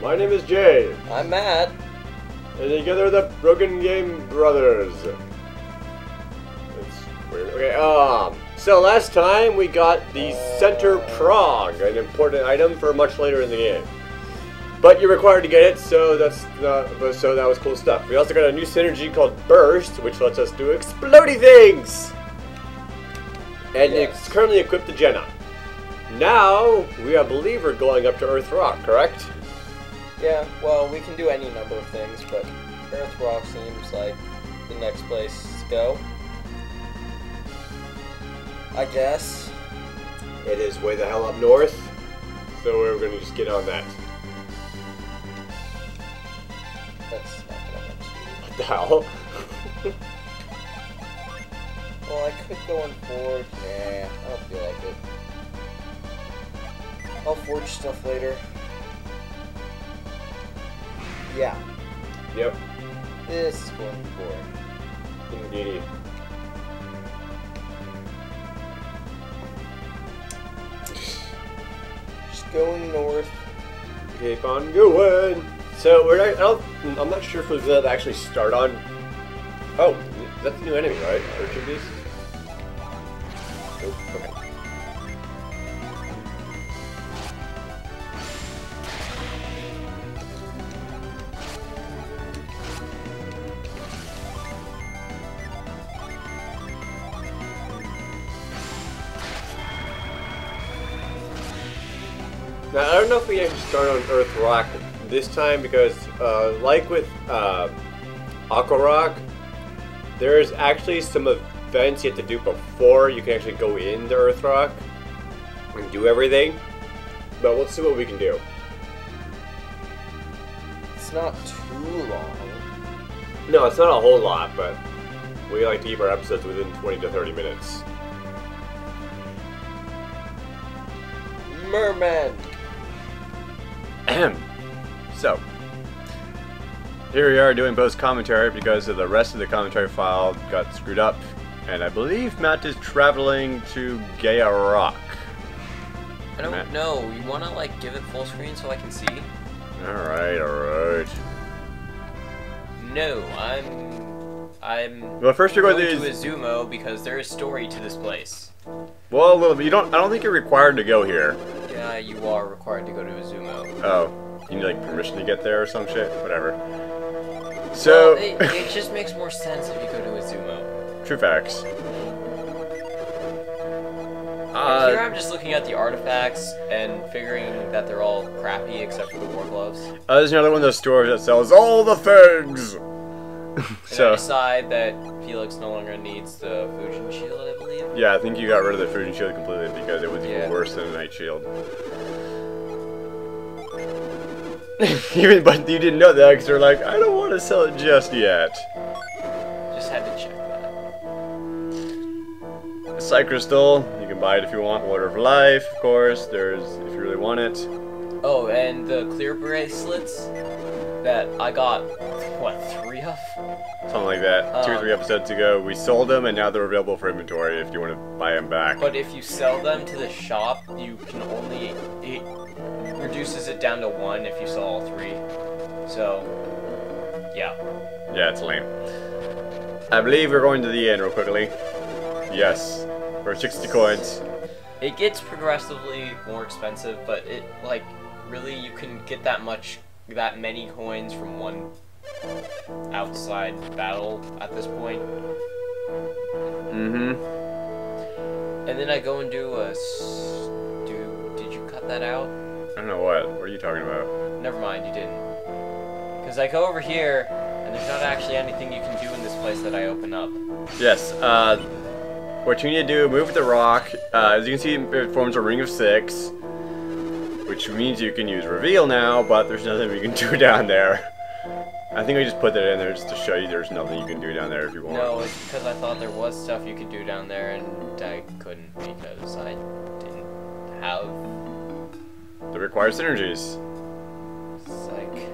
My name is Jay. I'm Matt. And together the Broken Game Brothers. It's weird. Okay, so last time we got the center prong, an important item for much later in the game. But you're required to get it, so that was cool stuff. We also got a new synergy called Burst, which lets us do explodey things! And it's currently equipped to Jenna. Now, I believe we're going up to Earth Rock, correct? Yeah, well, we can do any number of things, but Earth Rock seems like the next place to go. I guess. It is way the hell up north, so we're going to just get on that. That's not gonna help you. What the hell? Well, I could go on forward. Nah, I don't feel like it. I'll forge stuff later. Yeah. Yep. This is going to be boring. Indeed. Just going north. Keep on going. So we're not, I'm not sure if we're going to actually start on. Oh, that's a new enemy, right? Or should these? Nope. Okay. Now, I don't know if we actually start on Earth Rock this time because, like with Aqua Rock, there's actually some events you have to do before you can actually go into Earth Rock and do everything. But let's see what we can do. It's not too long. No, it's not a whole lot, but we like to keep our episodes within 20 to 30 minutes. Merman! So, here we are doing post-commentary because of the rest of the commentary file got screwed up, and I believe Matt is traveling to Gaia Rock. I don't know. You want to like give it full screen so I can see? Alright. No, I'm Well, first you're going to Izumo because there is story to this place. Well, a little bit. I don't think you're required to go here. Yeah, you are required to go to Izumo. Oh. You need like permission to get there or some shit? Whatever. So... Well, it just makes more sense if you go to Izumo. True facts. Here I'm just looking at the artifacts and figuring that they're all crappy except for the war gloves. There's another one of those stores that sells all the things! And I decide that Felix no longer needs the Fujin shield, I believe. Yeah, I think you got rid of the Fujin shield completely because it was even worse than a night shield. But you didn't know that because they're like, I don't want to sell it just yet. Just had to check that. A Psy Crystal, you can buy it if you want. Water of Life, of course. There's, if you really want it. Oh, and the clear bracelets that I got, what, 3 of? Something like that. 2 or 3 episodes ago, we sold them, and now they're available for inventory if you want to buy them back. But if you sell them to the shop, you can only... It reduces it down to 1 if you sell all 3. So, yeah. Yeah, it's lame. I believe we're going to the end real quickly. Yes. For 60 coins. It gets progressively more expensive, but it, like, really you can get that many coins from one outside battle at this point. Mm-hmm. And then I go and do a... Did you cut that out? I don't know what. What are you talking about? Never mind, you didn't. Because I go over here, and there's not actually anything you can do in this place that I open up. Yes, what you need to do, move the rock. As you can see, it forms a ring of 6. Which means you can use Reveal now, but there's nothing we can do down there. I think I just put that in there just to show you there's nothing you can do down there if you want. No, it's because I thought there was stuff you could do down there, and I couldn't because I didn't have... The required synergies. Psych.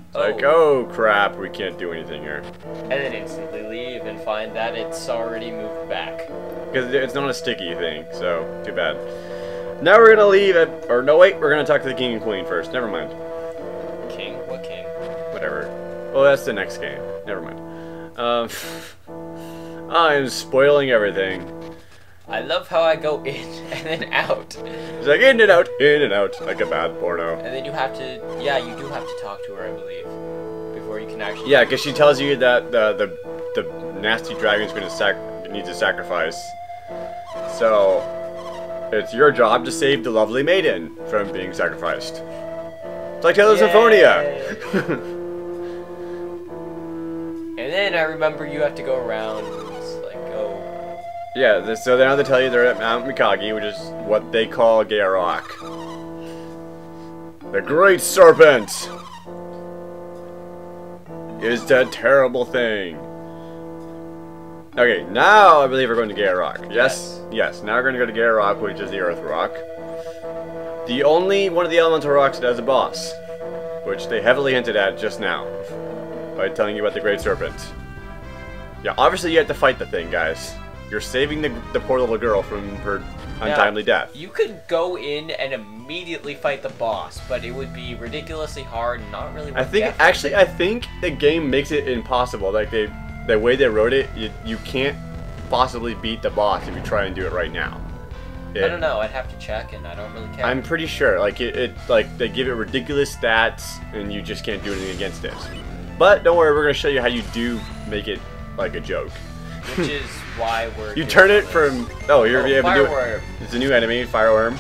It's like, oh crap, we can't do anything here. And then instantly leave and find that it's already moved back. Because it's not a sticky thing, so too bad. Now we're gonna leave it, or no wait, we're gonna talk to the king and queen first. Never mind. King Oh, that's the next game. Never mind. I'm spoiling everything. I love how I go in and then out. It's like in and out, like a bad porno. And then you have to, yeah, you do have to talk to her, I believe, before you can actually. Yeah, because she tells you that the nasty dragon's going to needs a sacrifice. So it's your job to save the lovely maiden from being sacrificed. It's like Tales of Symphonia. And then I remember you have to go around, like go. Yeah, so now they tell you they're at Mount Mikage, which is what they call Gaerok. The Great Serpent is that terrible thing. Okay, now I believe we're going to Gaerok. Yes? Yes, now we're going to go to Gaerok, which is the Earth Rock. The only one of the elemental rocks that has a boss, which they heavily hinted at just now by telling you about the Great Serpent. Yeah, obviously you have to fight the thing, guys. You're saving the poor little girl from her untimely death. You could go in and immediately fight the boss, but it would be ridiculously hard and not really worth the effort. Actually, I think the game makes it impossible. Like, the way they wrote it, you can't possibly beat the boss if you try and do it right now. I don't know, I'd have to check, and I don't really care. I'm pretty sure. Like, like, they give it ridiculous stats, and you just can't do anything against it. But, don't worry, we're going to show you how you do make it, like, a joke. Which is why we're You turn it from... Oh, you're able to do it. Fireworm. It's a new enemy, Fireworm.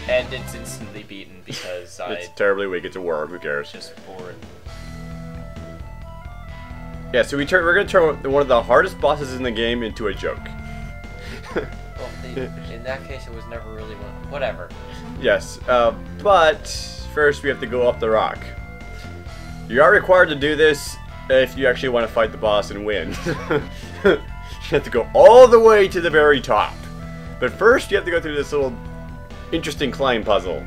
And it's instantly beaten because It's terribly weak, it's a worm, who cares? just bored. Yeah, so we're going to turn one of the hardest bosses in the game into a joke. Well, in that case, it was never really one. Whatever. Yes, but first we have to go up the rock. You are required to do this if you actually want to fight the boss and win. You have to go all the way to the very top. But first you have to go through this little interesting climb puzzle.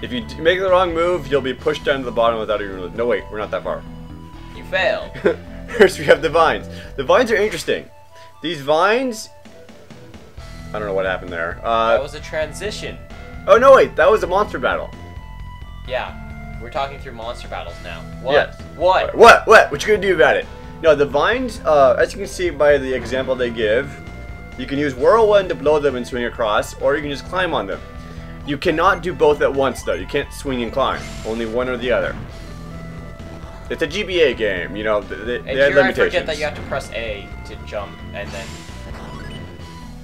If you make the wrong move, you'll be pushed down to the bottom without even... No, wait, we're not that far. You failed. First we have the vines. The vines are interesting. These vines... I don't know what happened there. That was a transition. Oh, no, wait. That was a monster battle. Yeah. We're talking through monster battles now. What? Yes. What? What? What you gonna do about it? No, the vines, as you can see by the example they give, you can use Whirlwind to blow them and swing across, or you can just climb on them. You cannot do both at once, though. You can't swing and climb. Only one or the other. It's a GBA game, you know, they have limitations. I forget that you have to press A to jump, and then...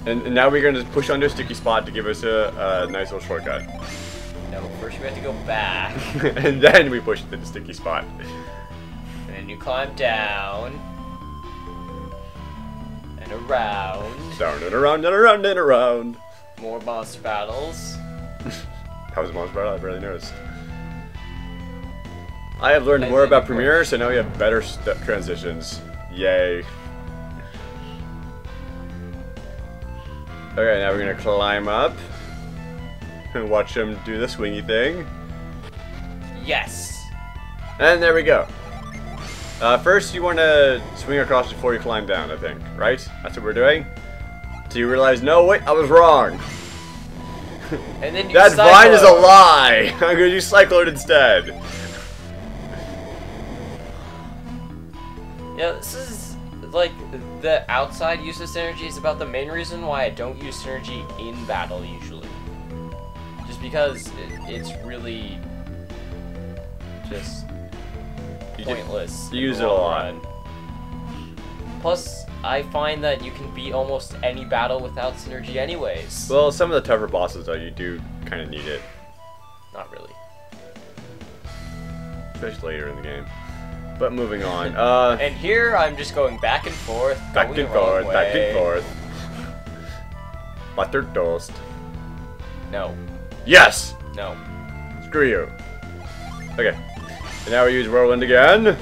And now we're going to push onto a sticky spot to give us a nice little shortcut. No, first we have to go back. And then we push to the sticky spot. And then you climb down. And around. Down and around and around and around. More monster battles. That was a monster battle, I barely noticed. I have learned more about Premiere, so now we have better transitions. Yay. Okay, now we're gonna climb up and watch him do the swingy thing. Yes. And there we go. First, you want to swing across before you climb down, I think, right? That's what we're doing. So you realize, no, wait, I was wrong. And then you that vine is a lie. I'm gonna use Cyclone instead. Yeah, this is like the outside use of synergy is about the main reason why I don't use synergy in battle usually. Just because it's really just pointless. You use it a lot. Plus, I find that you can beat almost any battle without synergy anyways. Well, some of the tougher bosses though, you do kind of need it. Not really. Especially later in the game. But moving on. And here I'm just going back and forth. Back and forth, back and forth. Buttered toast. No. Yes! No. Screw you. Okay. And now we use Whirlwind again.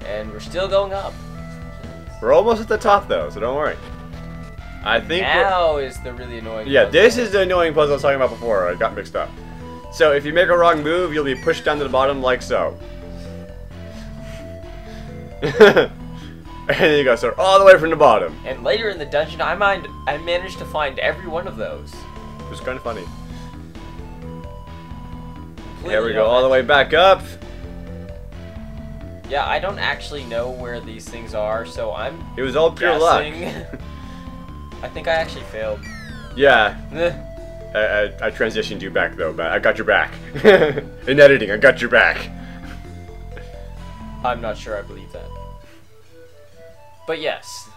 And we're still going up. We're almost at the top though, so don't worry. I think now is the really annoying Yeah, puzzle. this is the annoying puzzle I was talking about before. I got mixed up. So if you make a wrong move, you'll be pushed down to the bottom like so. And then you go start all the way from the bottom. And later in the dungeon, I managed to find every one of those. It was kind of funny. Here we go, all the way back up. Yeah, I don't actually know where these things are, so I'm It was all pure luck. I think I actually failed. Yeah. I transitioned you back though, but I got your back. In editing, I got your back. I'm not sure I believe that. But yes.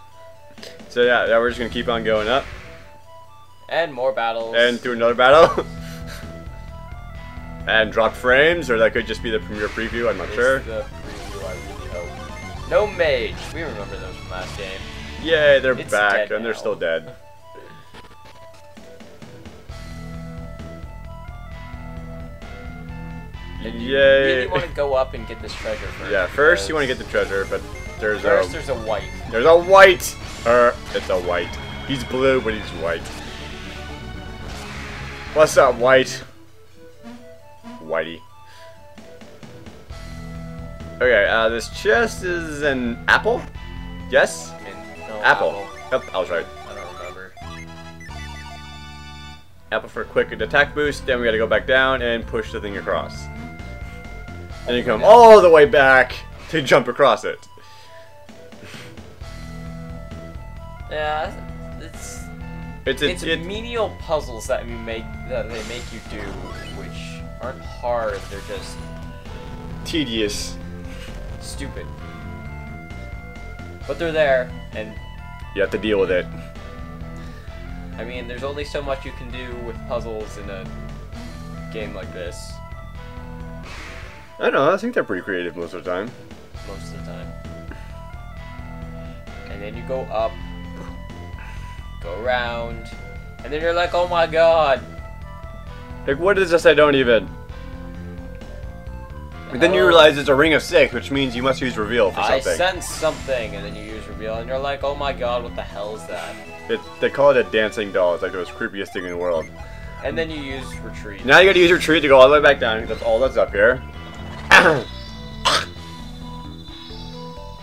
So yeah, we're just gonna keep on going up. And more battles. And through another battle. And drop frames, or that could just be the premiere preview, I'm not sure. The preview, I really hope. No mage. We remember those from last game. Yay, they're It's back, dead and they're now. still dead. And you Yay. really want to go up and get this treasure first. Yeah, first you want to get the treasure, but there's First, there's a white. There's a white! It's a white. He's blue, but he's white. What's up, white? Whitey. Okay, this chest is an apple? Yes? I mean, no, Apple. Yep, I was right. I don't remember. Apple for a quick attack boost, then we gotta go back down and push the thing across. And you come all the way back to jump across it. Yeah, it's It's menial puzzles that they make you do, which aren't hard. They're just tedious. stupid. But they're there, and You have to deal with it. I mean, there's only so much you can do with puzzles in a game like this. I don't know, I think they're pretty creative most of the time. Most of the time. And then you go up, go around, and then you're like, oh my god. Like, what is this I don't even? But then you realize it's a ring of 6, which means you must use reveal for I something. sense something, and then you use reveal, and you're like, oh my god, what the hell is that? They call it a dancing doll. It's like the most creepiest thing in the world. And then you use retreat. Now you gotta use retreat to go all the way back down. That's all that's up here.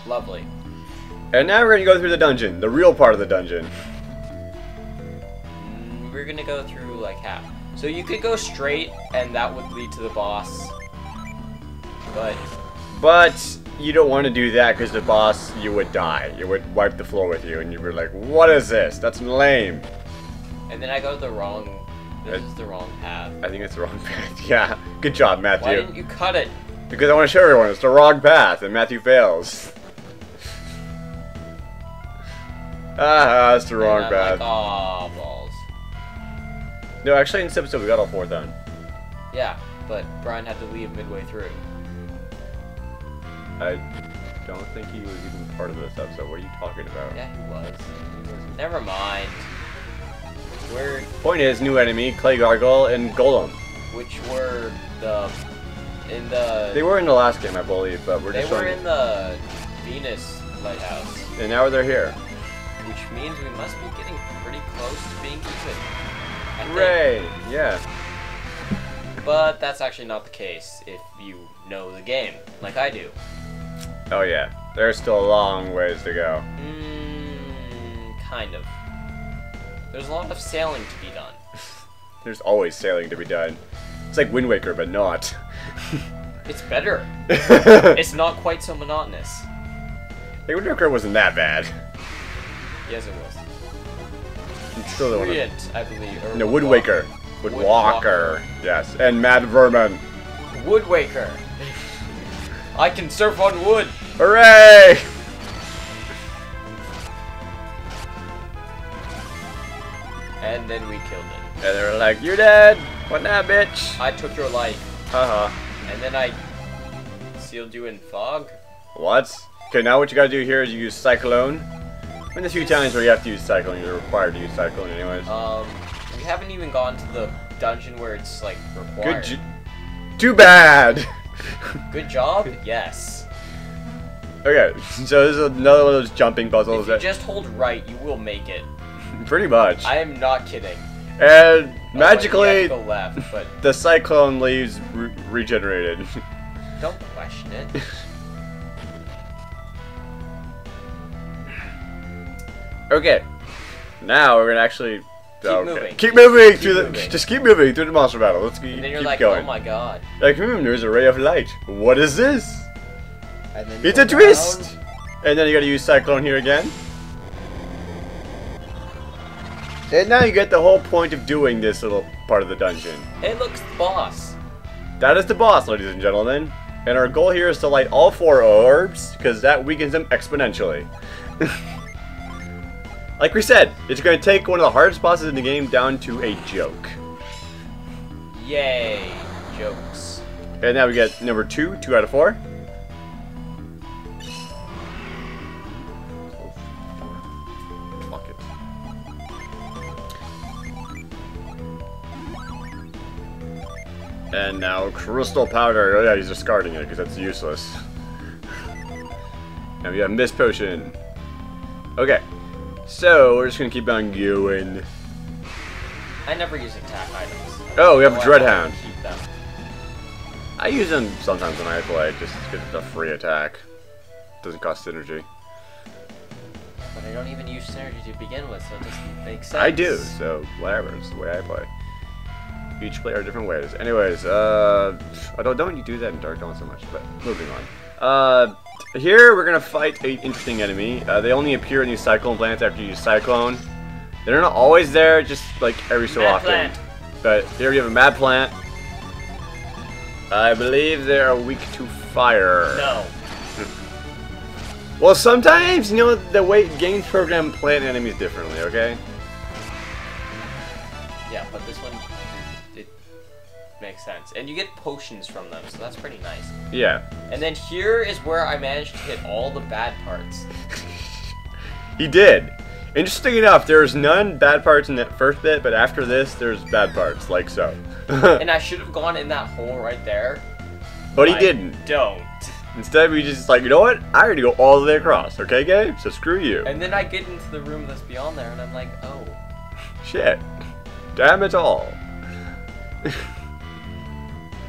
Lovely. And now we're gonna go through the dungeon, the real part of the dungeon. We're gonna go through like half. So you could go straight, and that would lead to the boss. But you don't want to do that because the boss, you would die. You would wipe the floor with you, and you were like, "What is this? That's lame." And then I go the wrong. This is the wrong path. I think it's the wrong path. Yeah, good job, Matthew. Why didn't you cut it? Because I want to show everyone it's the wrong path, and Matthew fails. It's the wrong And I'm path. like, aw, balls. No, actually, in this episode, we got all 4 done. Yeah, but Brian had to leave midway through. I don't think he was even part of this episode. What are you talking about? Yeah, he was. Never mind. We're Point is, new enemy, Clay Gargoyle, and Golem. which were in the. They were in the last game, I believe, but we're They just were showing in the Venus lighthouse, and now they're here. which means we must be getting pretty close to being even. I think. Hooray! Yeah. But that's actually not the case if you know the game, like I do. Oh yeah. There's still a long ways to go. Kind of. There's a lot of sailing to be done. There's always sailing to be done. It's like Wind Waker, but not. It's better. It's not quite so monotonous. Hey, Wind Waker wasn't that bad. Yes, it was. I'm still the one. Brilliant, I believe. Or No, Wood Waker. Wood Wood Walker. Yes, and Mad Vermin. Wood Waker. I can surf on wood. Hooray! And then we killed it. And they were like, "You're dead. What now, bitch?" I took your life, and then I sealed you in fog. What? Okay, now what you gotta do here is you use Cyclone. I mean, there's a few times where you have to use Cyclone. You're required to use Cyclone anyways. We haven't even gone to the dungeon where it's like required. Too bad! Good job? Yes. Okay, so this is another one of those jumping puzzles If you just hold right, you will make it. pretty much. I am not kidding. And Oh, magically, you have to go left, but the Cyclone leaves regenerated. don't question it. Okay, now we're gonna actually moving. Keep moving through the. Just keep moving through the monster battle. Let's keep, And then you're keep like, going. oh my god. Like, there's a ray of light. What is this? And then It's a go twist! down. And then you gotta use Cyclone here again. And now you get the whole point of doing this little part of the dungeon. Hey, look, it's the boss. That is the boss, ladies and gentlemen. And our goal here is to light all 4 orbs, because that weakens them exponentially. Like we said, it's going to take one of the hardest bosses in the game down to a joke. Yay, jokes. And now we get number 2 out of 4. Fuck it. And now crystal powder. Oh yeah, he's discarding it because that's useless. And we have mist potion. Okay, so we're just gonna keep on going. I never use attack items. Oh, we have I Dreadhound. keep them. I use them sometimes when I play, just because it's a free attack. Doesn't cost synergy. But I don't even use synergy to begin with, so it just makes sense. I do, so whatever. It's the way I play. Each player different ways. Anyways, although don't you do that in Dark Dawn so much, but moving on. Here we're gonna fight an interesting enemy. They only appear in these Cyclone plants after you use Cyclone. They're not always there, just like every so Mad often. plant. But here we have a Mad Plant. I believe they are weak to fire. No. Well, sometimes, you know, the way games program plant enemies differently, okay? Yeah, but this one, it makes sense. And you get potions from them, so that's pretty nice. Yeah. And then here is where I managed to hit all the bad parts. He did. Interesting enough, there's none bad parts in that first bit, but after this, there's bad parts, like so. And I should have gone in that hole right there. But he I didn't. Don't. Instead, we just like, you know what? I already go all the way across, okay, game? So screw you. And then I get into the room that's beyond there, and I'm like, oh. Shit. Damn it all. And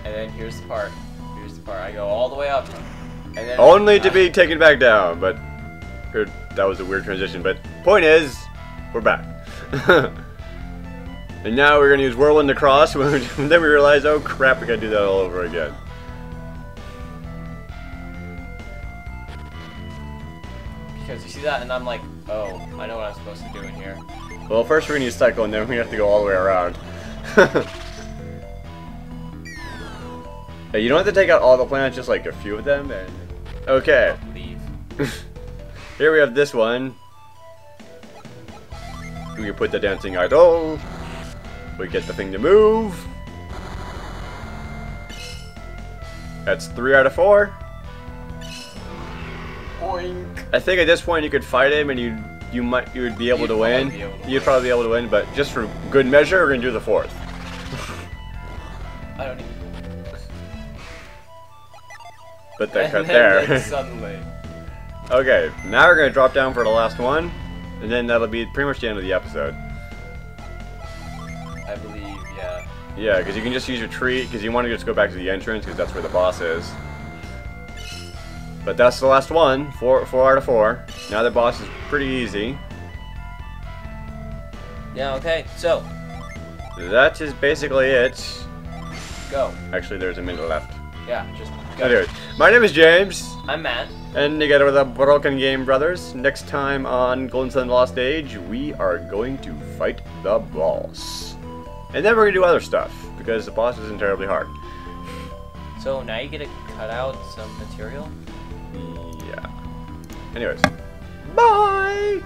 then here's the part. Here's the part. I go all the way up. And then Only to be taken back down, but that was a weird transition. But point is, we're back. And now we're gonna use Whirlwind to cross. And then we realize, oh crap, we gotta do that all over again. Because you see that, and I'm like, oh, I know what I'm supposed to do in here. Well, first we're gonna use Cyclone, then we have to go all the way around. Hey, you don't have to take out all the planets, just like a few of them. And okay. Leave. Here we have this one. We can put the dancing idol. We get the thing to move. That's 3 out of 4. Oink. I think at this point you could fight him and you would be able to win. You'd probably be able to win, but just for good measure, we're gonna do the 4th. I don't even. But that cut And then there. suddenly. Okay, now we're gonna drop down for the last one, and then that'll be pretty much the end of the episode. I believe, yeah. Yeah, because you can just use your tree, because you want to just go back to the entrance, because that's where the boss is. But that's the last one, 4 out of 4. Now the boss is pretty easy. Yeah, okay, so. That is basically it. Go. Actually, there's a minute left. Yeah, just go. Anyways, my name is James, I'm Matt. and together with the Broken Game Brothers, next time on Golden Sun Lost Age, we are going to fight the boss. And then we're going to do other stuff, because the boss isn't terribly hard. So now you get to cut out some material? Yeah. Anyways, bye!